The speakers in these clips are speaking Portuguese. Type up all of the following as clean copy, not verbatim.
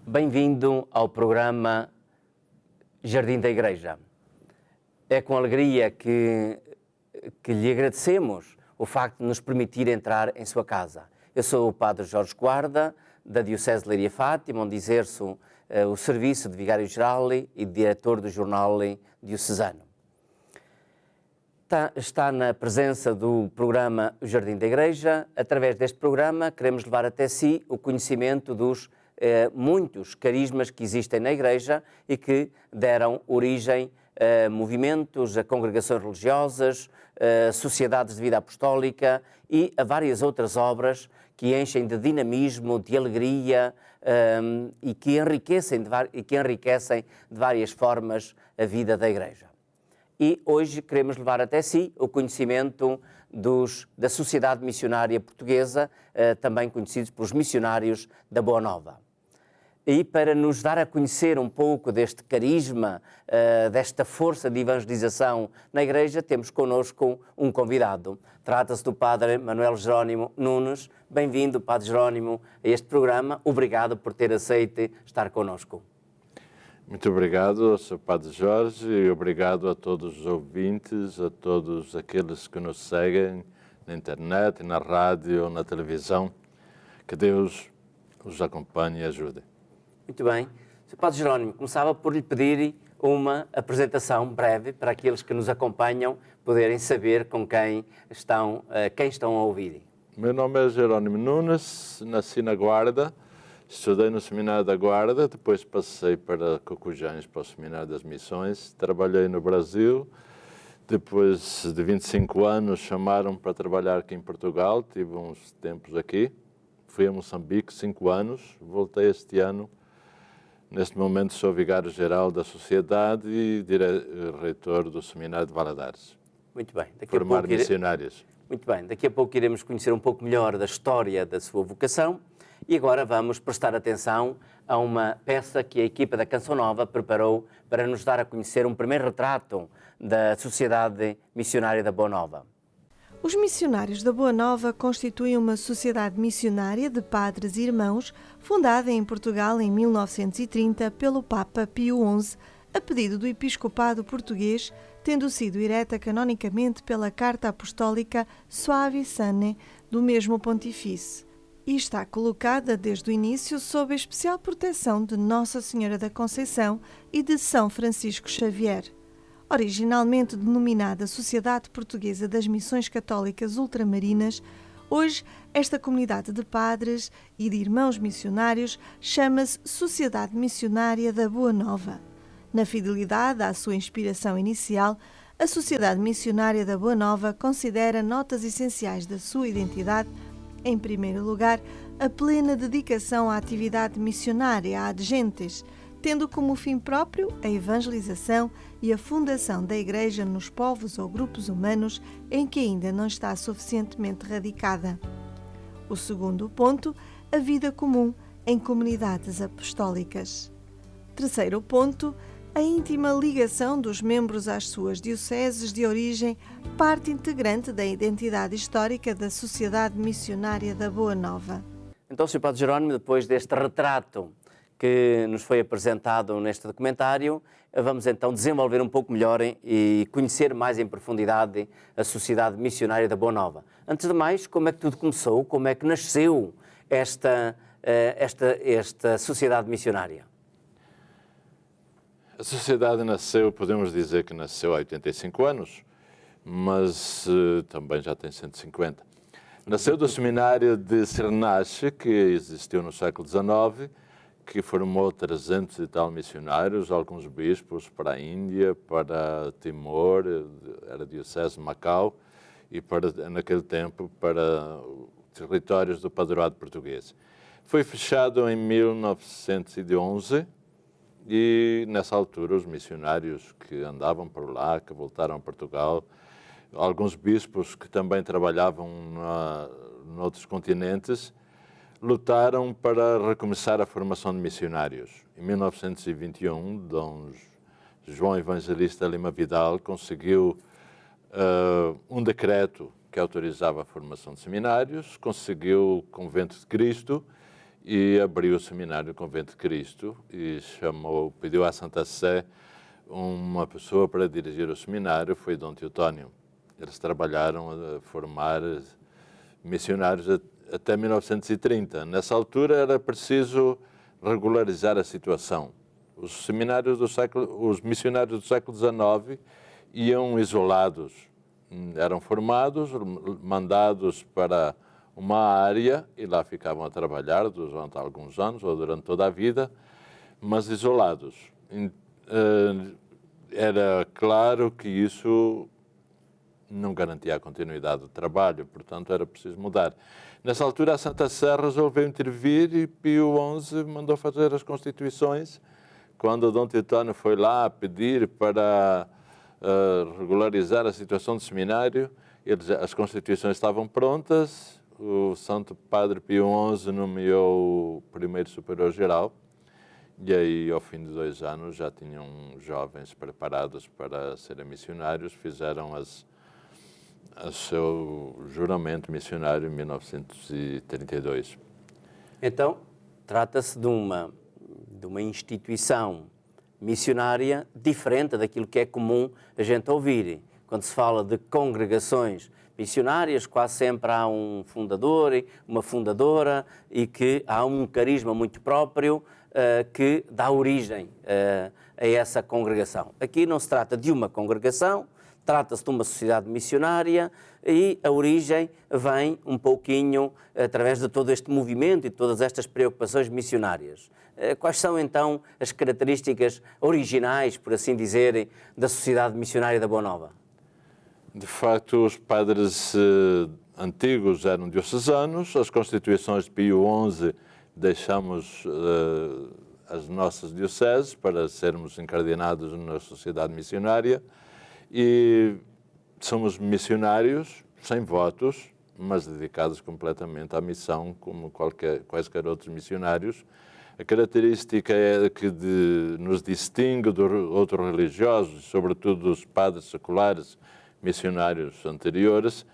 Bem-vindo ao programa Jardim da Igreja. É com alegria que lhe agradecemos o facto de nos permitir entrar em sua casa. Eu sou o Padre Jorge Guarda, da Diocese de Leiria Fátima, onde exerço o serviço de Vigário-Geral e diretor do jornal diocesano. Está na presença do programa Jardim da Igreja. Através deste programa, queremos levar até si o conhecimento dos muitos carismas que existem na Igreja e que deram origem a movimentos, a congregações religiosas, a sociedades de vida apostólica e a várias outras obras que enchem de dinamismo, de alegria e que enriquecem de várias formas a vida da Igreja. E hoje queremos levar até si o conhecimento da Sociedade Missionária Portuguesa, também conhecidos pelos missionários da Boa Nova. E para nos dar a conhecer um pouco deste carisma, desta força de evangelização na Igreja, temos connosco um convidado. Trata-se do Padre Manuel Jerónimo Nunes. Bem-vindo, Padre Jerónimo, a este programa. Obrigado por ter aceito estar connosco. Muito obrigado, Sr. Padre Jorge, e obrigado a todos os ouvintes, a todos aqueles que nos seguem na internet, na rádio, na televisão. Que Deus os acompanhe e ajude. Muito bem. Sr. Padre Jerónimo, começava por lhe pedir uma apresentação breve para aqueles que nos acompanham poderem saber com quem estão a ouvir. Meu nome é Jerónimo Nunes, nasci na Guarda, estudei no Seminário da Guarda, depois passei para Cocujães, para o Seminário das Missões, trabalhei no Brasil, depois de 25 anos chamaram-me para trabalhar aqui em Portugal, tive uns tempos aqui, fui a Moçambique, 5 anos, voltei este ano. Neste momento sou vigário-geral da Sociedade e reitor do Seminário de Valadares. Muito bem. Formar missionários. Muito bem. Daqui a pouco iremos conhecer um pouco melhor da história da sua vocação e agora vamos prestar atenção a uma peça que a equipa da Canção Nova preparou para nos dar a conhecer um primeiro retrato da Sociedade Missionária da Boa Nova. Os missionários da Boa Nova constituem uma sociedade missionária de padres e irmãos fundada em Portugal em 1930 pelo Papa Pio XI, a pedido do Episcopado português, tendo sido ereta canonicamente pela Carta Apostólica Suavi Sane do mesmo pontifício, e está colocada desde o início sob a especial proteção de Nossa Senhora da Conceição e de São Francisco Xavier. Originalmente denominada Sociedade Portuguesa das Missões Católicas Ultramarinas, hoje esta comunidade de padres e de irmãos missionários chama-se Sociedade Missionária da Boa Nova. Na fidelidade à sua inspiração inicial, a Sociedade Missionária da Boa Nova considera notas essenciais da sua identidade, em primeiro lugar, a plena dedicação à atividade missionária ad gentes, tendo como fim próprio a evangelização e a fundação da Igreja nos povos ou grupos humanos em que ainda não está suficientemente radicada. O segundo ponto, a vida comum em comunidades apostólicas. Terceiro ponto, a íntima ligação dos membros às suas dioceses de origem, parte integrante da identidade histórica da Sociedade Missionária da Boa Nova. Então, Sr. Padre Jerónimo, depois deste retrato que nos foi apresentado neste documentário, vamos então desenvolver um pouco melhor e conhecer mais em profundidade a Sociedade Missionária da Boa Nova. Antes de mais, como é que tudo começou? Como é que nasceu esta Sociedade Missionária? A Sociedade nasceu, podemos dizer que nasceu há 85 anos, mas também já tem 150. Nasceu do Seminário de Cernache, que existiu no século XIX, que formou 300 e tal missionários, alguns bispos para a Índia, para Timor, era a Diocese de Macau, e naquele tempo para territórios do Padroado Português. Foi fechado em 1911 e, nessa altura, os missionários que andavam por lá, que voltaram a Portugal, alguns bispos que também trabalhavam noutros continentes, lutaram para recomeçar a formação de missionários. Em 1921, Dom João Evangelista Lima Vidal conseguiu um decreto que autorizava a formação de seminários, conseguiu o Convento de Cristo e abriu o seminário do Convento de Cristo e pediu à Santa Sé uma pessoa para dirigir o seminário, foi Dom Teotónio. Eles trabalharam a formar missionários até 1930. Nessa altura era preciso regularizar a situação. Os missionários do século XIX iam isolados, eram formados, mandados para uma área e lá ficavam a trabalhar durante alguns anos ou durante toda a vida, mas isolados. Era claro que isso não garantia a continuidade do trabalho, portanto era preciso mudar. Nessa altura a Santa Sé resolveu intervir e Pio XI mandou fazer as constituições. Quando Dom Teotónio foi lá pedir para regularizar a situação do seminário, as constituições estavam prontas, o Santo Padre Pio XI nomeou o primeiro superior-geral e aí, ao fim de 2 anos, já tinham jovens preparados para serem missionários, fizeram o seu juramento missionário em 1932. Então, trata-se de uma instituição missionária diferente daquilo que é comum a gente ouvir. Quando se fala de congregações missionárias, quase sempre há um fundador, uma fundadora e que há um carisma muito próprio que dá origem a essa congregação. Aqui não se trata de uma congregação, trata-se de uma sociedade missionária e a origem vem um pouquinho através de todo este movimento e de todas estas preocupações missionárias. Quais são então as características originais, por assim dizer, da Sociedade Missionária da Boa Nova? De facto, os padres antigos eram diocesanos, as constituições de Pio XI deixamos as nossas dioceses para sermos incardinados na sociedade missionária e somos missionários sem votos, mas dedicados completamente à missão, como quaisquer outros missionários. A característica que nos distingue de outros religiosos, sobretudo dos padres seculares missionários anteriores,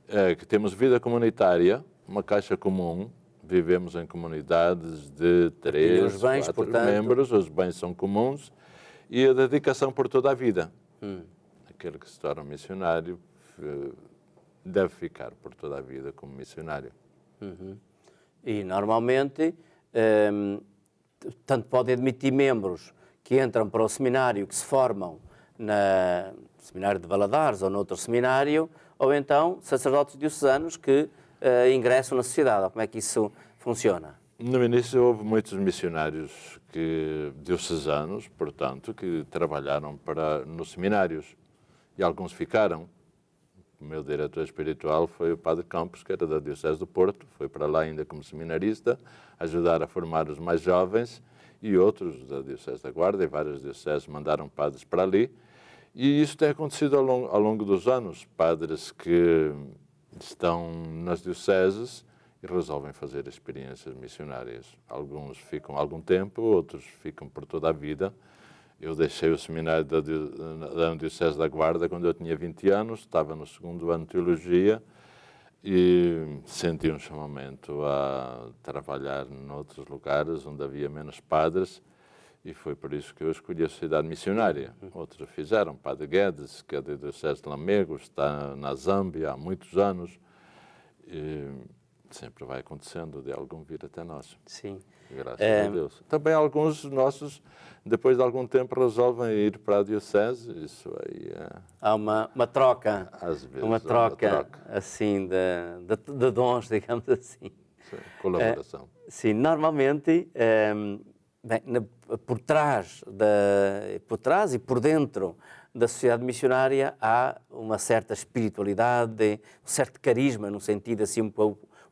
é que temos vida comunitária, uma caixa comum, vivemos em comunidades de 3, 4 membros, os bens são comuns, e a dedicação por toda a vida. Aquele que se torna missionário deve ficar por toda a vida como missionário. E, normalmente, tanto podem admitir membros que entram para o seminário, que se formam no seminário de Valadares ou noutro seminário, ou então sacerdotes diocesanos que ingressam na sociedade. Como é que isso funciona? No início houve muitos missionários diocesanos, portanto, que trabalharam nos seminários e alguns ficaram. O meu diretor espiritual foi o Padre Campos, que era da Diocese do Porto, foi para lá ainda como seminarista, ajudar a formar os mais jovens, e outros da Diocese da Guarda e várias dioceses mandaram padres para ali. E isso tem acontecido ao longo dos anos. Padres que estão nas dioceses e resolvem fazer experiências missionárias. Alguns ficam algum tempo, outros ficam por toda a vida. Eu deixei o seminário da Diocese da Guarda quando eu tinha 20 anos, estava no 2º ano de Teologia e senti um chamamento a trabalhar noutros lugares onde havia menos padres e foi por isso que eu escolhi a Sociedade Missionária. Outros fizeram, Padre Guedes, que é da Diocese de Lamego, está na Zâmbia há muitos anos e sempre vai acontecendo de algum vir até nós. Sim. Graças a Deus. Também alguns nossos, depois de algum tempo, resolvem ir para a Diocese. Isso aí há uma troca. Às vezes, uma troca assim de dons, digamos assim. Sim, colaboração. Sim, normalmente, por trás e por dentro da sociedade missionária há uma certa espiritualidade, um certo carisma, num sentido assim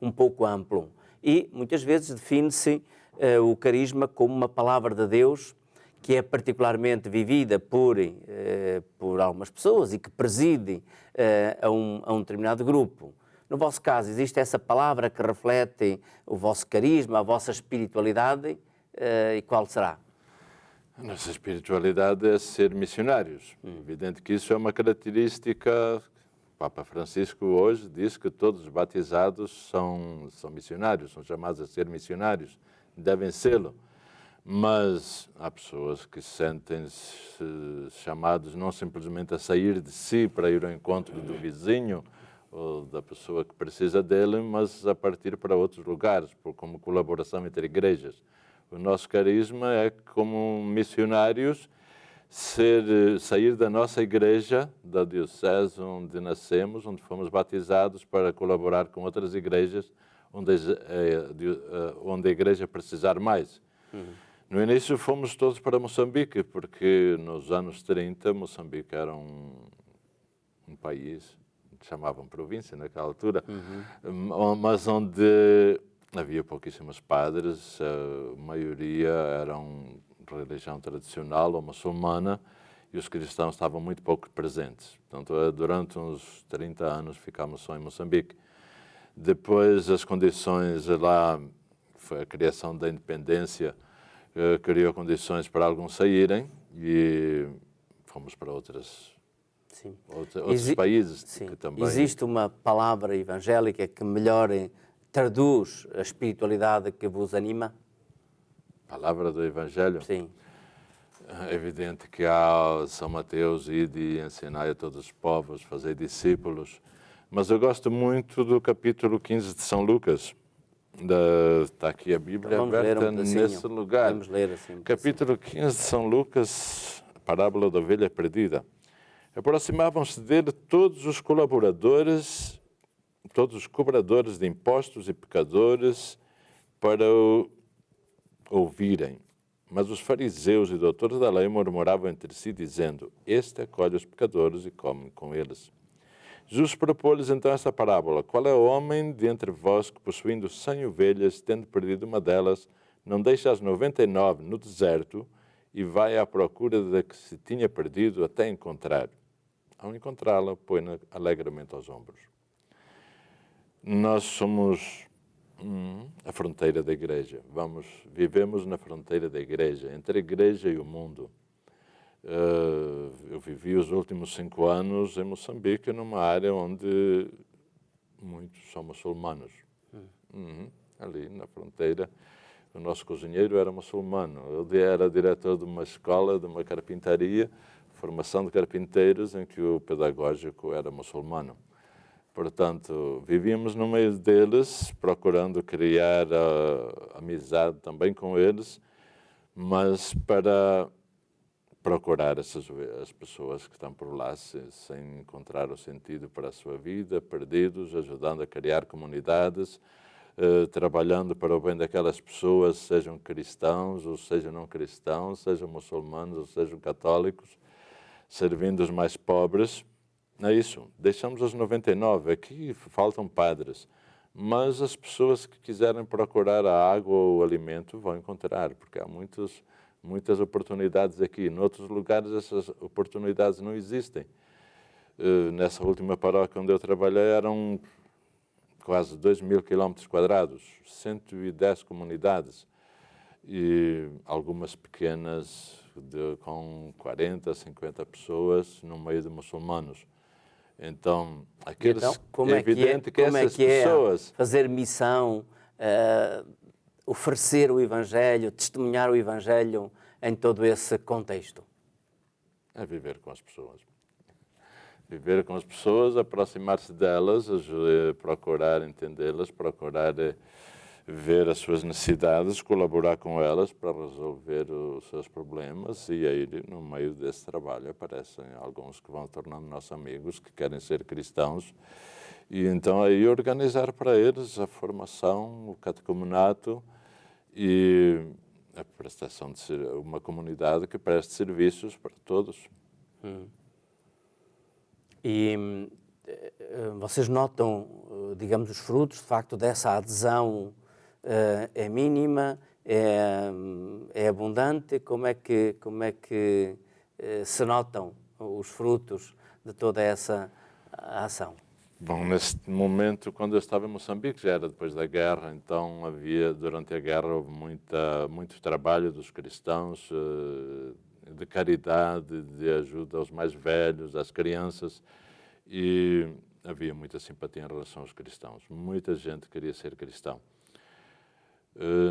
um pouco amplo. E muitas vezes define-se o carisma como uma palavra de Deus que é particularmente vivida por algumas pessoas e que preside a um determinado grupo. No vosso caso, existe essa palavra que reflete o vosso carisma, a vossa espiritualidade, e qual será? A nossa espiritualidade é ser missionários. Evidente que isso é uma característica. O Papa Francisco hoje diz que todos os batizados são missionários, são chamados a ser missionários. devem sê-lo. Mas há pessoas que sentem-se chamados não simplesmente a sair de si para ir ao encontro do vizinho ou da pessoa que precisa dele, mas a partir para outros lugares, como colaboração entre igrejas. O nosso carisma é, como missionários, sair da nossa igreja, da diocese onde nascemos, onde fomos batizados, para colaborar com outras igrejas onde a igreja precisar mais. No início fomos todos para Moçambique, porque nos anos 30 Moçambique era um país, chamavam província naquela altura, mas onde havia pouquíssimos padres, a maioria eram religião tradicional ou muçulmana, e os cristãos estavam muito pouco presentes. Portanto, durante uns 30 anos ficámos só em Moçambique. Depois as condições lá, foi a criação da independência, criou condições para alguns saírem e fomos para outros países. Sim. Que também... Existe uma palavra evangélica que melhor traduz a espiritualidade que vos anima? Palavra do Evangelho? Sim. É evidente que há São Mateus, ide e ensinai a todos os povos, fazer discípulos. Mas eu gosto muito do capítulo 15 de São Lucas. Está aqui a Bíblia aberta nesse lugar. Vamos ler assim. Capítulo 15 de São Lucas, a parábola da ovelha perdida. Aproximavam-se dele todos os colaboradores, todos os cobradores de impostos e pecadores para o ouvirem. Mas os fariseus e doutores da lei murmuravam entre si, dizendo: Este acolhe os pecadores e come com eles. Jesus propôs-lhes então esta parábola: Qual é o homem de entre vós que, possuindo 100 ovelhas, tendo perdido uma delas, não deixa as 99 no deserto e vai à procura da que se tinha perdido até encontrar? Ao encontrá-la, põe-na alegremente aos ombros. Nós somos a fronteira da igreja. Vivemos na fronteira da igreja, entre a igreja e o mundo. Eu vivi os últimos 5 anos em Moçambique, numa área onde muitos são muçulmanos. Ali na fronteira, o nosso cozinheiro era muçulmano. Ele era diretor de uma escola, de uma carpintaria, formação de carpinteiros, em que o pedagógico era muçulmano. Portanto, vivíamos no meio deles, procurando criar amizade também com eles, mas para procurar as pessoas que estão por lá sem encontrar o sentido para a sua vida, perdidos, ajudando a criar comunidades, trabalhando para o bem daquelas pessoas, sejam cristãos ou sejam não cristãos, sejam muçulmanos ou sejam católicos, servindo os mais pobres. É isso, deixamos os 99, aqui faltam padres, mas as pessoas que quiserem procurar a água ou o alimento vão encontrar, porque há muitas oportunidades aqui. Em outros lugares essas oportunidades não existem. Nessa última paróquia onde eu trabalhei eram quase 2.000 km², 110 comunidades e algumas pequenas com 40, 50 pessoas no meio de muçulmanos. Então, como é evidente que essas pessoas... fazer missão, oferecer o Evangelho, testemunhar o Evangelho em todo esse contexto? É viver com as pessoas. Viver com as pessoas, aproximar-se delas, procurar entendê-las, procurar ver as suas necessidades, colaborar com elas para resolver os seus problemas, e aí no meio desse trabalho aparecem alguns que vão tornando nossos amigos, que querem ser cristãos, e então aí organizar para eles a formação, o catecumenato e a prestação de uma comunidade que preste serviços para todos. E vocês notam, digamos, os frutos, de facto, dessa adesão é mínima, é abundante? Como é que se notam os frutos de toda essa ação? Bom, neste momento, quando eu estava em Moçambique, já era depois da guerra, então durante a guerra houve muito trabalho dos cristãos, de caridade, de ajuda aos mais velhos, às crianças, e havia muita simpatia em relação aos cristãos. Muita gente queria ser cristão.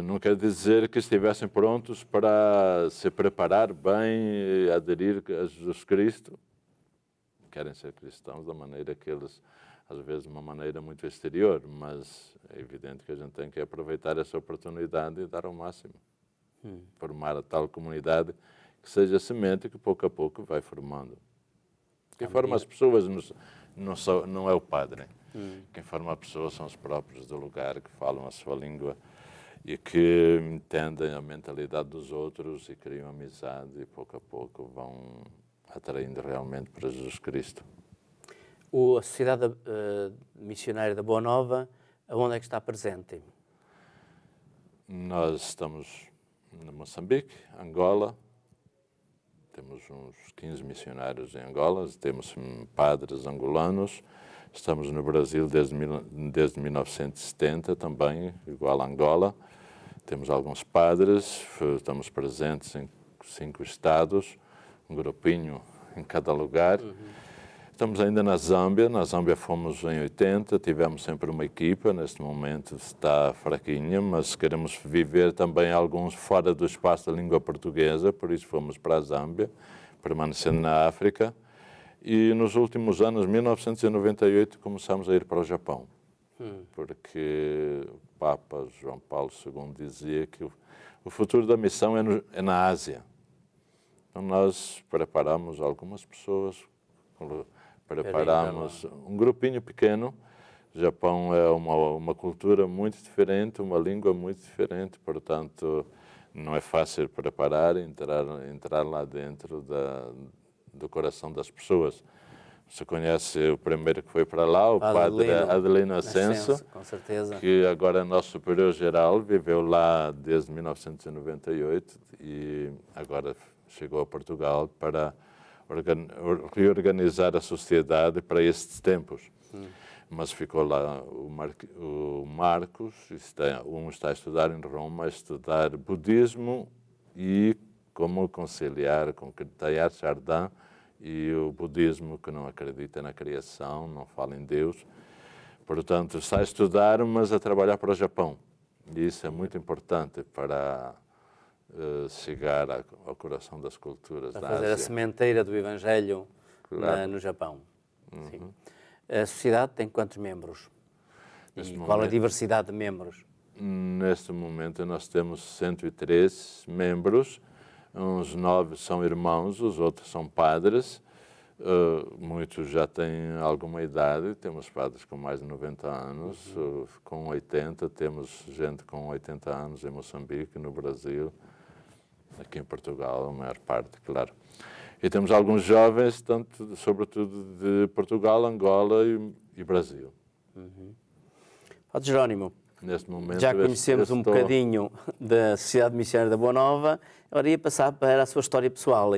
Não quer dizer que estivessem prontos para se preparar bem e aderir a Jesus Cristo. Querem ser cristãos da maneira que eles, às vezes, de uma maneira muito exterior, mas é evidente que a gente tem que aproveitar essa oportunidade e dar ao máximo. Formar a tal comunidade que seja semente que pouco a pouco vai formando. Quem forma as pessoas não é o padre. Quem forma as pessoas são os próprios do lugar, que falam a sua língua e que entendem a mentalidade dos outros e criam amizade e pouco a pouco vão atraindo realmente para Jesus Cristo. A Sociedade Missionária da Boa Nova, onde é que está presente? Nós estamos em Moçambique, Angola, temos uns 15 missionários em Angola, temos padres angolanos, estamos no Brasil desde 1970 também, igual a Angola, temos alguns padres, estamos presentes em 5 estados, um grupinho em cada lugar. Estamos ainda na Zâmbia fomos em 80, tivemos sempre uma equipa, neste momento está fraquinha, mas queremos viver também alguns fora do espaço da língua portuguesa, por isso fomos para a Zâmbia, permanecendo na África. E nos últimos anos, 1998, começamos a ir para o Japão, porque o Papa João Paulo II dizia que o futuro da missão é na Ásia. Então nós preparamos algumas pessoas, preparamos um grupinho pequeno. O Japão é uma cultura muito diferente, uma língua muito diferente, portanto não é fácil preparar, entrar lá dentro do coração das pessoas. Você conhece o primeiro que foi para lá, o padre Adelino Ascenso, com certeza, que agora é nosso superior-geral, viveu lá desde 1998 e agora chegou a Portugal para reorganizar a sociedade para estes tempos. Mas ficou lá o Marcos, um está a estudar em Roma, a estudar budismo e como conciliar com Teilhard de Chardin e o budismo, que não acredita na criação, não fala em Deus. Portanto, está a estudar, mas a trabalhar para o Japão. E isso é muito importante para chegar ao coração das culturas da Ásia. Para fazer a sementeira do Evangelho no Japão. Sim. A sociedade tem quantos membros? E qual a diversidade de membros? Neste momento nós temos 103 membros, uns 9 são irmãos, os outros são padres, muitos já têm alguma idade, temos padres com mais de 90 anos, com 80, temos gente com 80 anos em Moçambique, no Brasil, aqui em Portugal, a maior parte, claro. E temos alguns jovens, sobretudo de Portugal, Angola e Brasil. Padre Jerónimo, neste momento, já conhecemos um bocadinho da Sociedade Missionária da Boa Nova, agora ia passar para a sua história pessoal.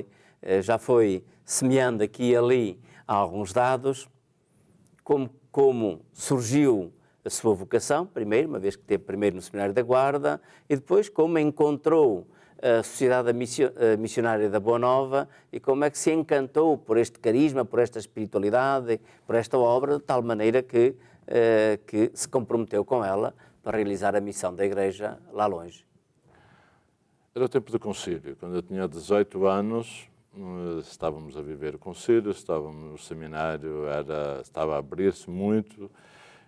Já foi semeando aqui e ali alguns dados, como surgiu a sua vocação, primeiro, uma vez que esteve primeiro no Seminário da Guarda, e depois como encontrou a Sociedade Missionária da Boa Nova e como é que se encantou por este carisma, por esta espiritualidade, por esta obra, de tal maneira que se comprometeu com ela para realizar a missão da Igreja lá longe. Era o tempo do concílio. Quando eu tinha 18 anos, estávamos a viver o concílio, estávamos no seminário, estava a abrir-se muito.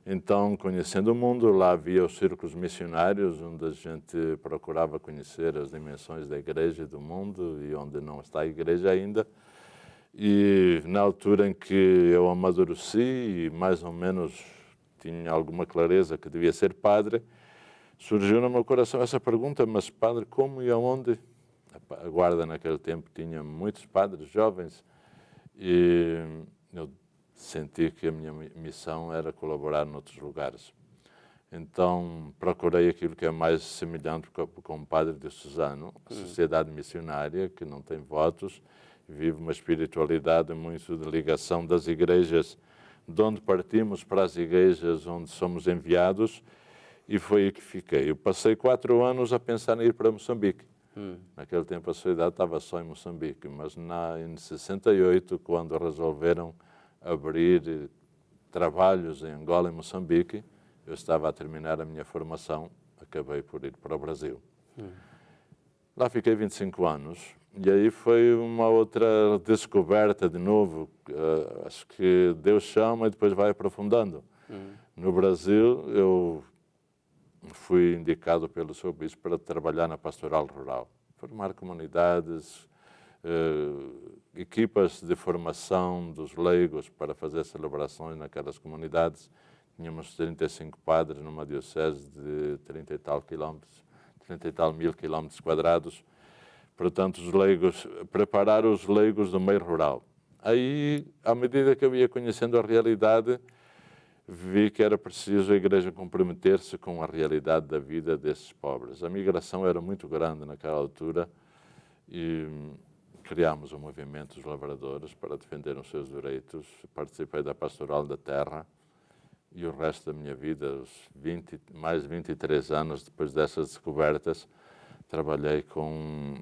Então, conhecendo o mundo, lá havia os círculos missionários, onde a gente procurava conhecer as dimensões da Igreja e do mundo, e onde não está a Igreja ainda. E na altura em que eu amadureci e mais ou menos tinha alguma clareza que devia ser padre, surgiu no meu coração essa pergunta: mas padre, como e aonde? A Guarda naquele tempo tinha muitos padres jovens e eu senti que a minha missão era colaborar noutros lugares. Então procurei aquilo que é mais semelhante com o padre diocesano, a sociedade missionária, que não tem votos, vive uma espiritualidade muito de ligação das igrejas de onde partimos para as igrejas onde somos enviados, e foi aí que fiquei. Eu passei 4 anos a pensar em ir para Moçambique. Naquele tempo a sociedade estava só em Moçambique, mas em 68, quando resolveram abrir trabalhos em Angola e Moçambique, eu estava a terminar a minha formação acabei por ir para o Brasil. Lá fiquei 25 anos e aí foi uma outra descoberta de novo. Acho que Deus chama e depois vai aprofundando. No Brasil, eu fui indicado pelo seu bispo para trabalhar na pastoral rural, formar comunidades, equipas de formação dos leigos para fazer celebrações naquelas comunidades. Tínhamos 35 padres numa diocese de 30 e tal mil quilómetros quadrados. Portanto, os leigos, preparar os leigos do meio rural. Aí, à medida que eu ia conhecendo a realidade, vi que era preciso a Igreja comprometer-se com a realidade da vida desses pobres. A migração era muito grande naquela altura e criámos um movimento dos lavradores para defender os seus direitos. Participei da Pastoral da Terra e o resto da minha vida, os mais de 23 anos depois dessas descobertas, trabalhei com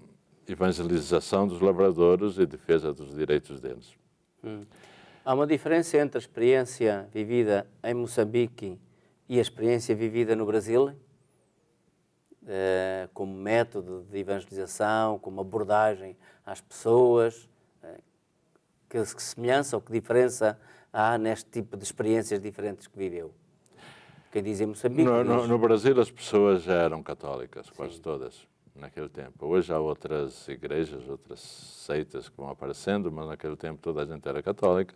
evangelização dos lavradores e defesa dos direitos deles. Há uma diferença entre a experiência vivida em Moçambique e a experiência vivida no Brasil? Como método de evangelização, como abordagem às pessoas? Que semelhança ou que diferença há neste tipo de experiências diferentes que viveu? Quem diz em Moçambique... No Brasil as pessoas já eram católicas, quase todas, naquele tempo. Hoje há outras igrejas, outras seitas que vão aparecendo, mas naquele tempo toda a gente era católica,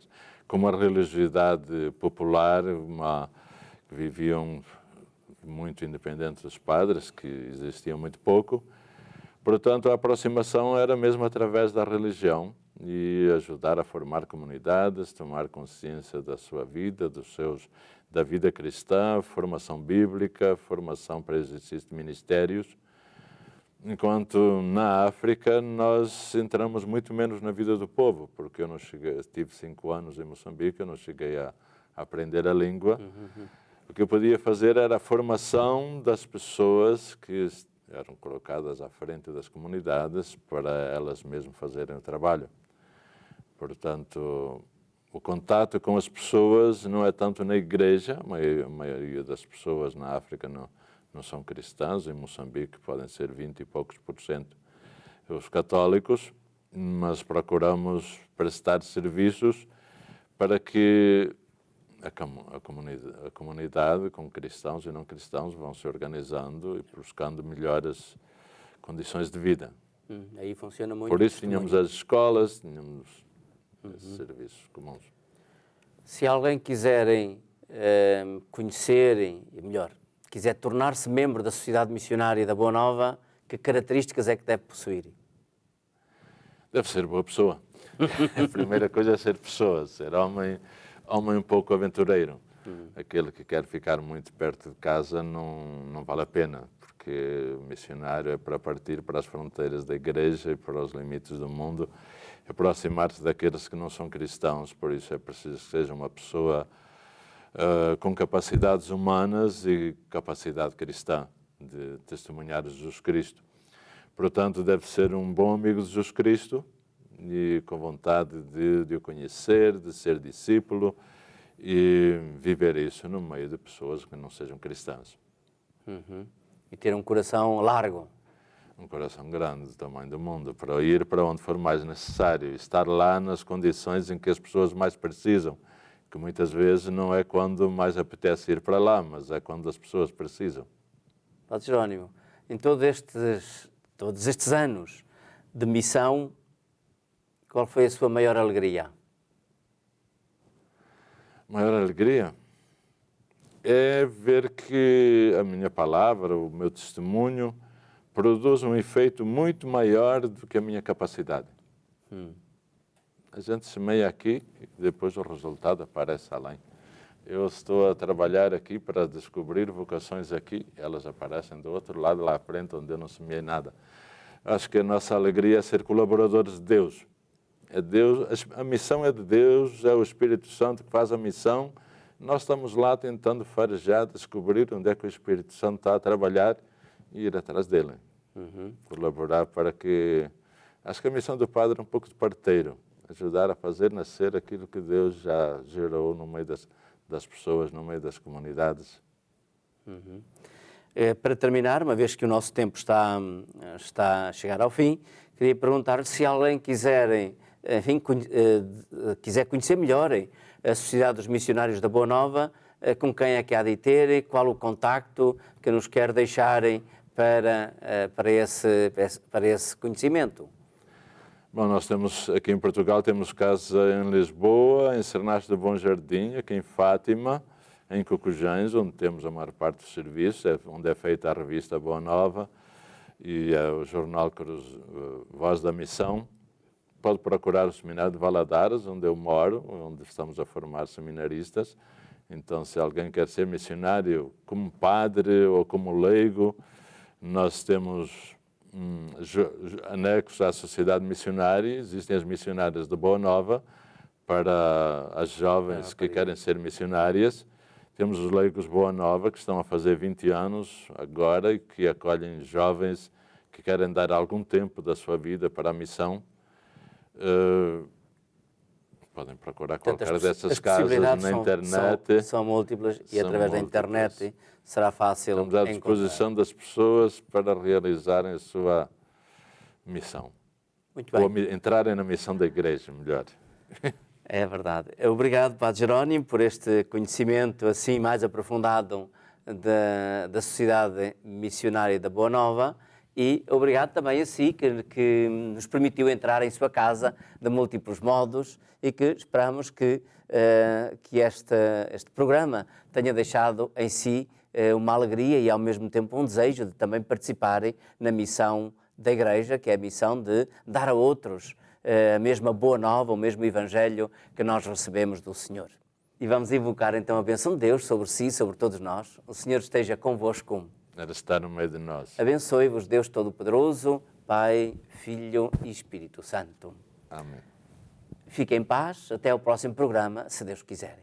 com uma religiosidade popular, que viviam muito independente dos padres, que existiam muito pouco. Portanto, a aproximação era mesmo através da religião e ajudar a formar comunidades, tomar consciência da sua vida, da vida cristã, formação bíblica, formação para exercício de ministérios. Enquanto na África nós entramos muito menos na vida do povo, porque eu tive 5 anos em Moçambique, eu não cheguei a aprender a língua. O que eu podia fazer era a formação das pessoas que eram colocadas à frente das comunidades para elas mesmas fazerem o trabalho. Portanto, o contato com as pessoas não é tanto na igreja, a maioria das pessoas na África não são cristãs, em Moçambique podem ser 20 e poucos % os católicos, mas procuramos prestar serviços para que a comunidade, com cristãos e não cristãos, vão se organizando e buscando melhores condições de vida. Aí funciona muito. Por isso tínhamos as escolas, tínhamos esses serviços comuns. Se alguém quiserem conhecerem, e melhor, quiser tornar-se membro da Sociedade Missionária da Boa Nova, que características é que deve possuir? Deve ser boa pessoa. A primeira coisa é ser pessoa, ser homem um pouco aventureiro. Aquele que quer ficar muito perto de casa não vale a pena, porque o missionário é para partir para as fronteiras da igreja e para os limites do mundo, aproximar-se daqueles que não são cristãos. Por isso é preciso que seja uma pessoa com capacidades humanas e capacidade cristã de testemunhar Jesus Cristo. Portanto, deve ser um bom amigo de Jesus Cristo e com vontade de o conhecer, de ser discípulo e viver isso no meio de pessoas que não sejam cristãs. E ter um coração largo. Um coração grande, do tamanho do mundo, para ir para onde for mais necessário, estar lá nas condições em que as pessoas mais precisam, que muitas vezes não é quando mais apetece ir para lá, mas é quando as pessoas precisam. Padre Jerónimo, em todos estes anos de missão, qual foi a sua maior alegria? Maior alegria é ver que a minha palavra, o meu testemunho, produz um efeito muito maior do que a minha capacidade. A gente semeia aqui e depois o resultado aparece além. Eu estou a trabalhar aqui para descobrir vocações aqui, elas aparecem do outro lado, lá à frente, onde eu não semeei nada. Acho que a nossa alegria é ser colaboradores de Deus. É Deus, a missão é de Deus, é o Espírito Santo que faz a missão. Nós estamos lá tentando farejar, descobrir onde é que o Espírito Santo está a trabalhar e ir atrás dele. Colaborar para que... Acho que a missão do padre é um pouco de parteiro, ajudar a fazer nascer aquilo que Deus já gerou no meio das pessoas, no meio das comunidades. Para terminar, uma vez que o nosso tempo está a chegar ao fim, queria perguntar se alguém quiser conhecer melhor a Sociedade dos Missionários da Boa Nova, com quem é que há de ter, qual o contacto que nos quer deixarem para esse conhecimento. Bom, nós temos aqui em Portugal, temos casa em Lisboa, em Cernache do Bom Jardim, aqui em Fátima, em Cocujães, onde temos a maior parte dos serviços, onde é feita a revista Boa Nova e o jornal Voz da Missão. Pode procurar o Seminário de Valadares, onde eu moro, onde estamos a formar seminaristas. Então, se alguém quer ser missionário como padre ou como leigo, nós temos anexos à Sociedade Missionária, existem as missionárias de Boa Nova para as jovens que querem ser missionárias. Temos os leigos Boa Nova, que estão a fazer 20 anos agora e que acolhem jovens que querem dar algum tempo da sua vida para a missão. Podem procurar qualquer dessas casas na internet. São múltiplas e através da internet será fácil encontrar. Estamos à disposição das pessoas para realizarem a sua missão. Muito bem. Ou entrarem na missão da igreja, melhor. É verdade. Obrigado, Padre Jerónimo, por este conhecimento assim mais aprofundado da Sociedade Missionária da Boa Nova e obrigado também a si que nos permitiu entrar em sua casa de múltiplos modos e que esperamos que este programa tenha deixado em si uma alegria e ao mesmo tempo um desejo de também participarem na missão da Igreja, que é a missão de dar a outros a mesma boa nova, o mesmo evangelho que nós recebemos do Senhor. E vamos invocar então a bênção de Deus sobre si, sobre todos nós. O Senhor esteja convosco. Era estar no meio de nós. Abençoe-vos Deus Todo-Poderoso, Pai, Filho e Espírito Santo. Amém. Fiquem em paz, até ao próximo programa, se Deus quiser.